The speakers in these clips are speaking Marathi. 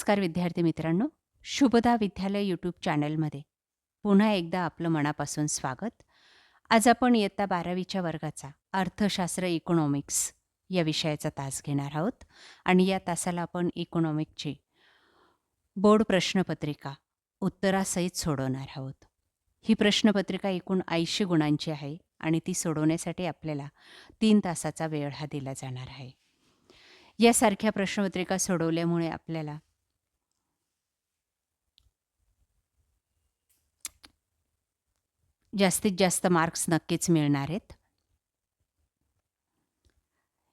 नमस्कार विद्यार्थी मित्रांनो, शुभदा विद्यालय यूट्यूब चॅनलमध्ये पुन्हा एकदा आपलं मनापासून स्वागत. आज आपण इयत्ता 12वीच्या वर्गाचा अर्थशास्त्र इकॉनॉमिक्स या विषयाचा तास घेणार आहोत आणि या तासाला आपण इकॉनॉमिक्सची बोर्ड प्रश्नपत्रिका उत्तरासहित सोडवणार आहोत. ही प्रश्नपत्रिका एकूण 80 गुणांची आहे आणि ती सोडवण्यासाठी आपल्याला 3 तासाचा वेळ हा दिला जाणार आहे. यासारख्या प्रश्नपत्रिका सोडवल्यामुळे आपल्याला जास्तीत जास्त मार्क्स नक्कीच मिळणार आहेत.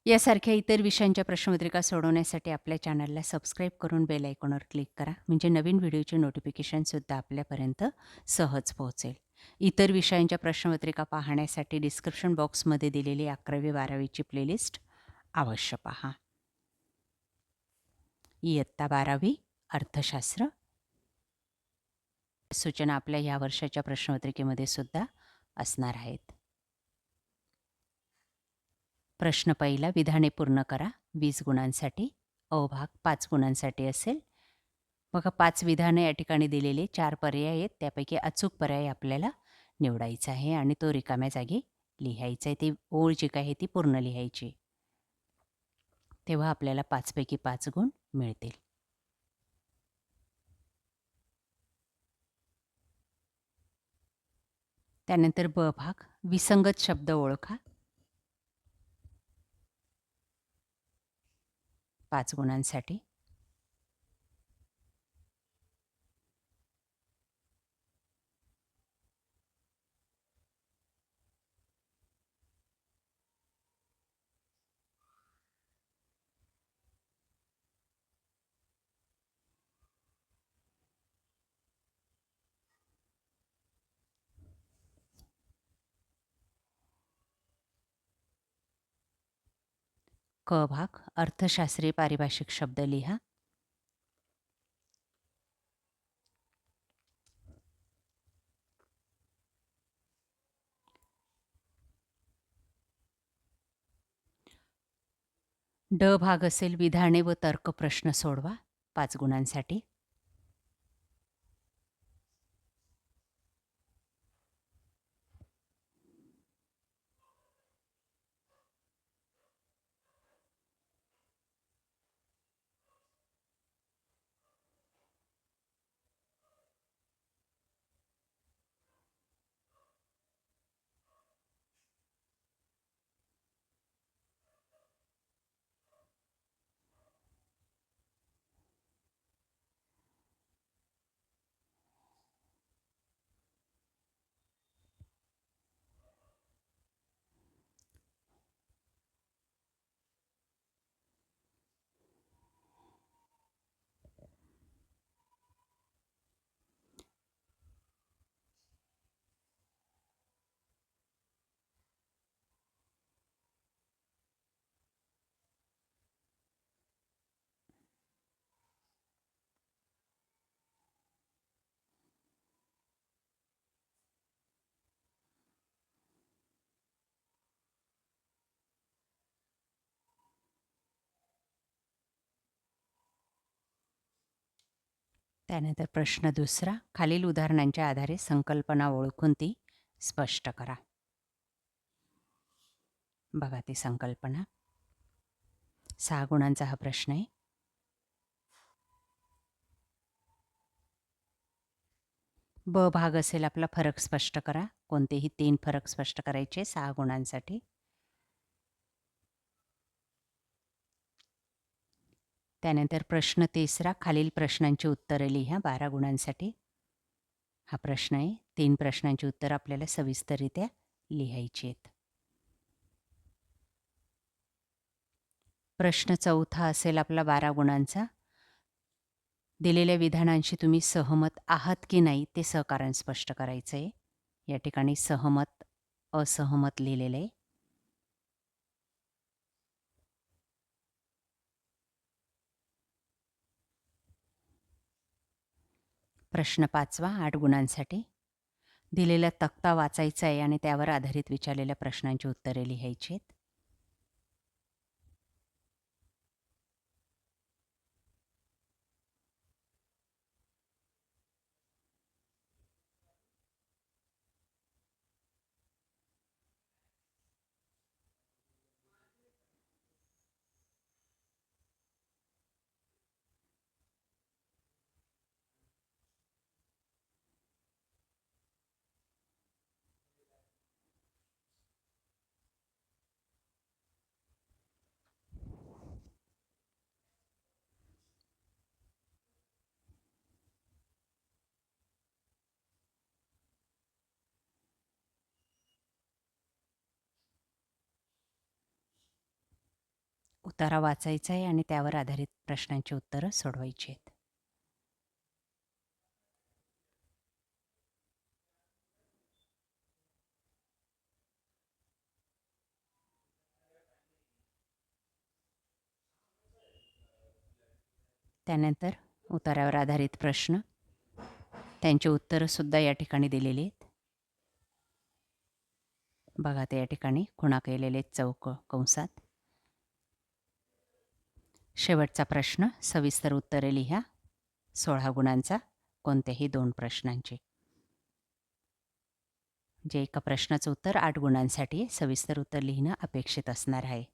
यासारख्या इतर विषयांच्या प्रश्नपत्रिका सोडवण्यासाठी आपल्या चॅनलला सबस्क्राईब करून बेल आयकॉनवर क्लिक करा, म्हणजे नवीन व्हिडिओचे नोटिफिकेशनसुद्धा आपल्यापर्यंत सहज पोहोचेल. इतर विषयांच्या प्रश्नपत्रिका पाहण्यासाठी डिस्क्रिप्शन बॉक्समध्ये दिलेली 11वी-12वीची प्लेलिस्ट अवश्य पहा. इयत्ता 12वी अर्थशास्त्र सूचना आपल्या या वर्षाच्या प्रश्नपत्रिकेमध्ये सुद्धा असणार आहेत. प्रश्न पहिला, विधाने पूर्ण करा. 20 गुणांसाठी. अ भाग 5 गुणांसाठी असेल. बघा 5 विधानं या ठिकाणी दिलेले 4 पर्याय आहेत. त्यापैकी अचूक पर्याय आपल्याला निवडायचा आहे आणि तो रिकाम्या जागी लिहायचा आहे. ती ओळ जी काय आहे ती पूर्ण लिहायची. तेव्हा आपल्याला 5 पैकी 5 गुण मिळतील. त्यानंतर ब भाग, विसंगत शब्द ओळखा. 5 गुणांसाठी. क भाग, अर्थशास्त्रीय पारिभाषिक शब्द लिहा. ड भाग असेल, विधाने व तर्क प्रश्न सोडवा. 5 गुणांसाठी. त्यानंतर प्रश्न दुसरा, खालील उदाहरणांच्या आधारे संकल्पना ओळखून ती स्पष्ट करा. बघा ती संकल्पना. 6 गुणांचा हा प्रश्न आहे. ब भाग असेल आपला, फरक स्पष्ट करा. कोणतेही 3 फरक स्पष्ट करायचे 6 गुणांसाठी. त्यानंतर प्रश्न तिसरा, खालील प्रश्नांची उत्तरे लिहा. 12 गुणांसाठी हा प्रश्न आहे. 3 प्रश्नांची उत्तरं आपल्याला सविस्तररित्या लिहायची आहेत. प्रश्न चौथा असेल आपला 12 गुणांचा. दिलेल्या विधानांशी तुम्ही सहमत आहात की नाही ते सहकारण स्पष्ट करायचं आहे. या ठिकाणी सहमत, असहमत लिहिलेलं आहे. प्रश्न 5वा 8 गुणांसाठी. दिलेला तक्ता वाचायचा आहे आणि त्यावर आधारित विचारलेल्या प्रश्नांची उत्तरे लिहायची आहेत. उतारा वाचायचा आहे आणि त्यावर आधारित प्रश्नांची उत्तरं सोडवायची आहेत. त्यानंतर उतारावर आधारित प्रश्न, त्यांची उत्तरंसुद्धा या ठिकाणी दिलेली आहेत. बघा ते या ठिकाणी खुणा केलेले आहेत चौक कंसात. शेवटचा प्रश्न, सविस्तर उत्तरे लिहा 16 गुणांचा, कोणत्याही 2 प्रश्नांची. जे एका प्रश्नाचं उत्तर 8 गुणांसाठी सविस्तर उत्तर लिहिणं अपेक्षित असणार आहे.